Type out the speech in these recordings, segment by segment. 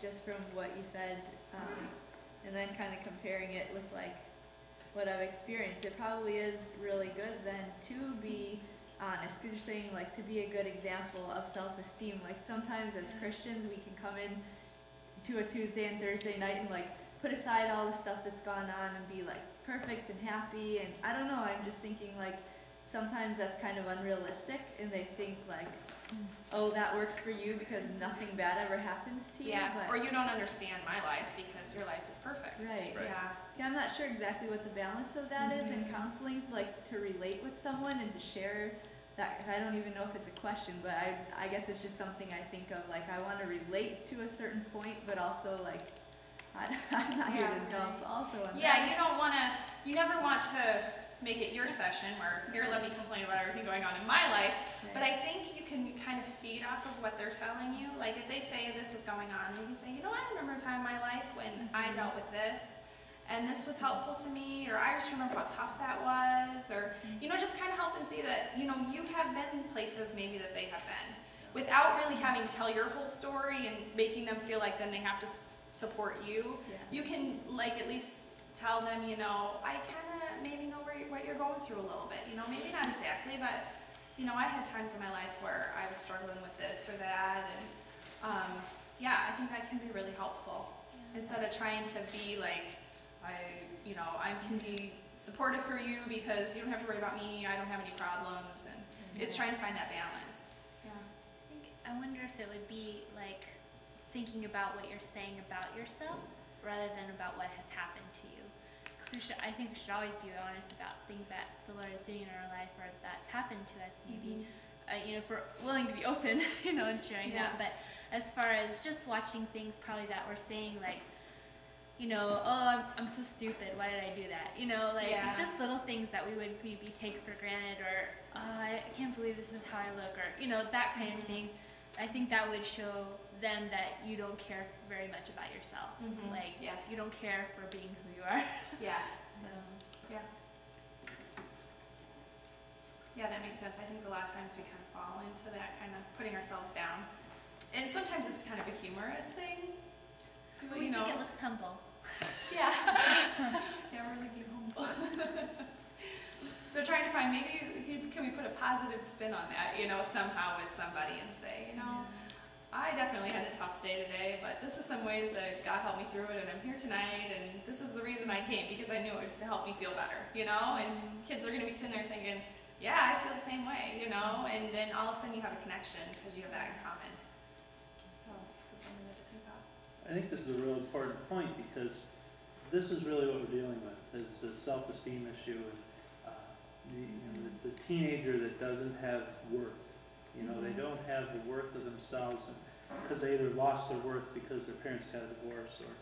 just from what you said, and then kind of comparing it with like what I've experienced, it probably is really good then to be honest, because you're saying like to be a good example of self-esteem. Like sometimes as Christians we can come in to a Tuesday and Thursday night and like put aside all the stuff that's gone on and be like perfect and happy, and I don't know, I'm just thinking like sometimes that's kind of unrealistic, and they think like, oh, that works for you because nothing bad ever happens to you. Yeah, but or you don't understand my life because your life is perfect. Right. Yeah. Yeah, I'm not sure exactly what the balance of that is in counseling, like to relate with someone and to share that. I don't even know if it's a question, but I guess it's just something I think of, like I want to relate to a certain point, but also like I'm not here to dump also on that. You never want to make it your session where, here, let me complain about everything going on in my life. Right. But I think you can kind of feed off of what they're telling you. Like if they say this is going on, you can say, you know, I remember a time in my life when I dealt with this, and this was helpful to me, or I just remember how tough that was, or, you know, just kind of help them see that, you know, you have been places maybe that they have been, without really having to tell your whole story and making them feel like then they have to support you. Yeah. You can, like, at least tell them, you know, I kind of maybe know what you're going through a little bit, you know, maybe not exactly, but, you know, I had times in my life where I was struggling with this or that, and, yeah, I think that can be really helpful. Instead of trying to be like, I can be supportive for you because you don't have to worry about me, I don't have any problems, and it's trying to find that balance. Yeah. I wonder if it would be like thinking about what you're saying about yourself rather than about what has happened to you. So I think we should always be honest about things that the Lord is doing in our life or that's happened to us maybe. You know, if we're willing to be open, you know, and sharing that. But as far as just watching things probably that we're saying, like, you know, oh, I'm so stupid, why did I do that? You know, like just little things that we would maybe take for granted, or I can't believe this is how I look, or, you know, that kind of thing. I think that would show them that you don't care very much about yourself. Like, you don't care for being who you are. So, yeah, that makes sense. I think a lot of times we kind of fall into that kind of putting ourselves down. And sometimes it's kind of a humorous thing. Well, you know, think it looks humble. Yeah, we're looking humble. So trying to find, maybe, can we put a positive spin on that, you know, somehow with somebody and say, you know, I definitely had a tough day today, but this is some ways that God helped me through it, and I'm here tonight, and this is the reason I came, because I knew it would help me feel better, you know, and kids are going to be sitting there thinking, yeah, I feel the same way, you know, and then all of a sudden you have a connection because you have that in common. So it's something to think about. I think this is a real important point, because this is really what we're dealing with, is the self-esteem issue, and the teenager that doesn't have worth. You know, they don't have the worth of themselves because they either lost their worth because their parents got a divorce, or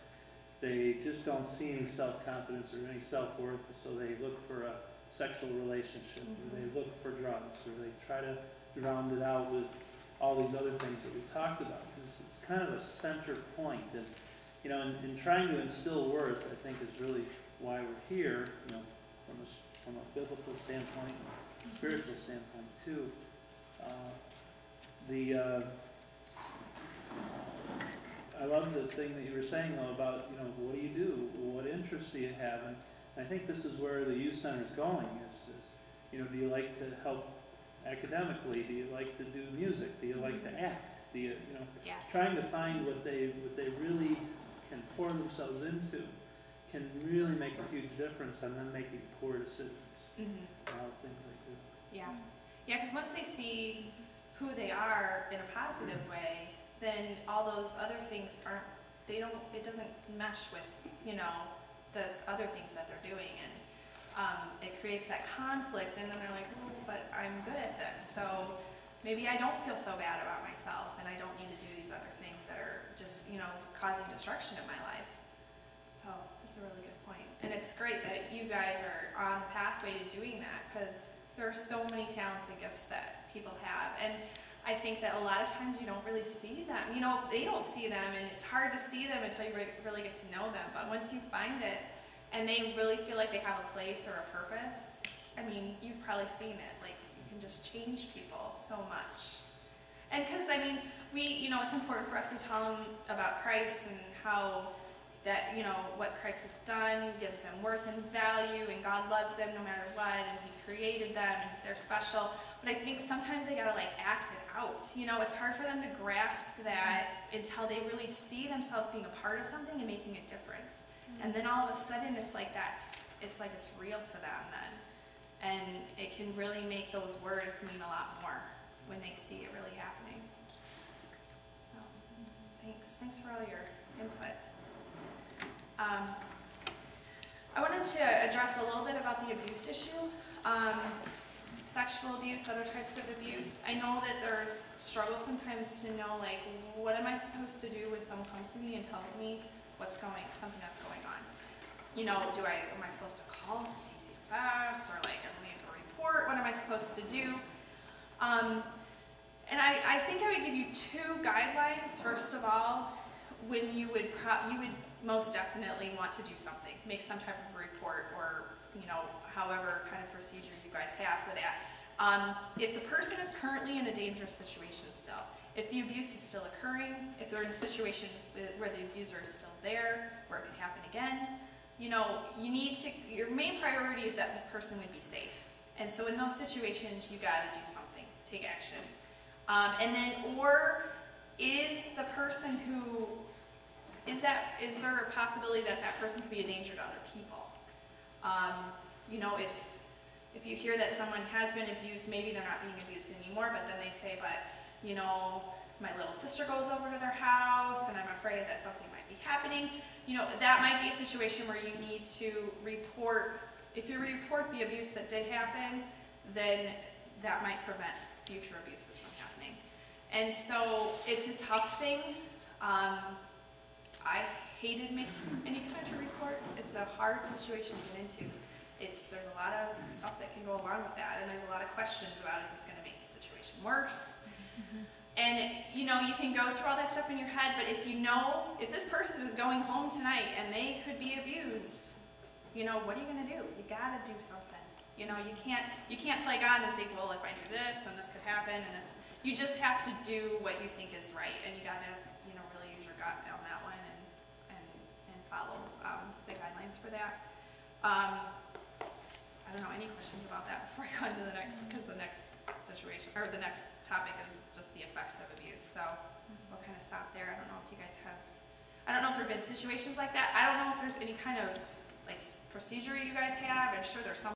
they just don't see any self-confidence or any self-worth, so they look for a sexual relationship, or they look for drugs, or they try to drown it out with all these other things that we talked about. It's kind of a center point, and you know, in trying to instill worth, I think is really why we're here. You know, from a biblical standpoint, and a spiritual standpoint too. I love the thing that you were saying though about, you know, what do you do? What interests do you have? And I think this is where the youth center is going. Is you know, do you like to help academically? Do you like to do music? Do you like to act? Do you, you know, trying to find what they really can pour themselves into can really make a huge difference, and then making poor decisions. Things like that. Yeah, because once they see who they are in a positive way, then all those other things it doesn't mesh with, you know, those other things that they're doing, and it creates that conflict, and then they're like, oh, but I'm good at this, so maybe I don't feel so bad about myself, and I don't need to do these other things that are just, you know, causing destruction in my life. So that's a really good point. And it's great that you guys are on the pathway to doing that, because there are so many talents and gifts that people have. And I think that a lot of times you don't really see them. You know, they don't see them, and it's hard to see them until you really get to know them. But once you find it, and they really feel like they have a place or a purpose, I mean, you've probably seen it. Like, you can just change people so much. And because, I mean, it's important for us to tell them about Christ and how that, what Christ has done gives them worth and value, and God loves them no matter what, and He created them, and they're special. But I think sometimes they gotta act it out. It's hard for them to grasp that until they really see themselves being a part of something and making a difference. And then all of a sudden it's like it's real to them then. And it can really make those words mean a lot more when they see it really happening. So, thanks for all your input. I wanted to address a little bit about the abuse issue. Sexual abuse, other types of abuse. I know that there's struggle sometimes to know, what am I supposed to do when someone comes to me and tells me something that's going on? Am I supposed to call DCFS, or am I going to report? What am I supposed to do? And I think I would give you 2 guidelines. First of all, when you would most definitely want to do something, make some type of report, or however kind of procedure you guys have for that. If the person is currently in a dangerous situation still, if the abuse is still occurring, if they're in a situation where the abuser is still there, where it can happen again, your main priority is that the person would be safe. And so in those situations, you gotta do something, take action. Or is the person is there a possibility that that person could be a danger to other people? If you hear that someone has been abused, maybe they're not being abused anymore, but then they say, my little sister goes over to their house and I'm afraid that something might be happening. That might be a situation where you need to report. If you report the abuse that did happen, then that might prevent future abuses from happening. And so it's a tough thing. I hated making any kind of reports. It's a hard situation to get into. There's a lot of stuff that can go along with that, and there's a lot of questions about, is this going to make the situation worse? And you can go through all that stuff in your head, but if this person is going home tonight and they could be abused, what are you going to do? You got to do something. You can't play God and think, well, if I do this, then this could happen, and this. You just have to do what you think is right, and you got to really use your gut on that one and follow the guidelines for that. I don't know, any questions about that before I go on to the next, because the next situation, or the next topic is just the effects of abuse. So we'll kind of stop there. I don't know if you guys I don't know if there have been situations like that. I don't know if there's any kind of procedure you guys have. I'm sure there's some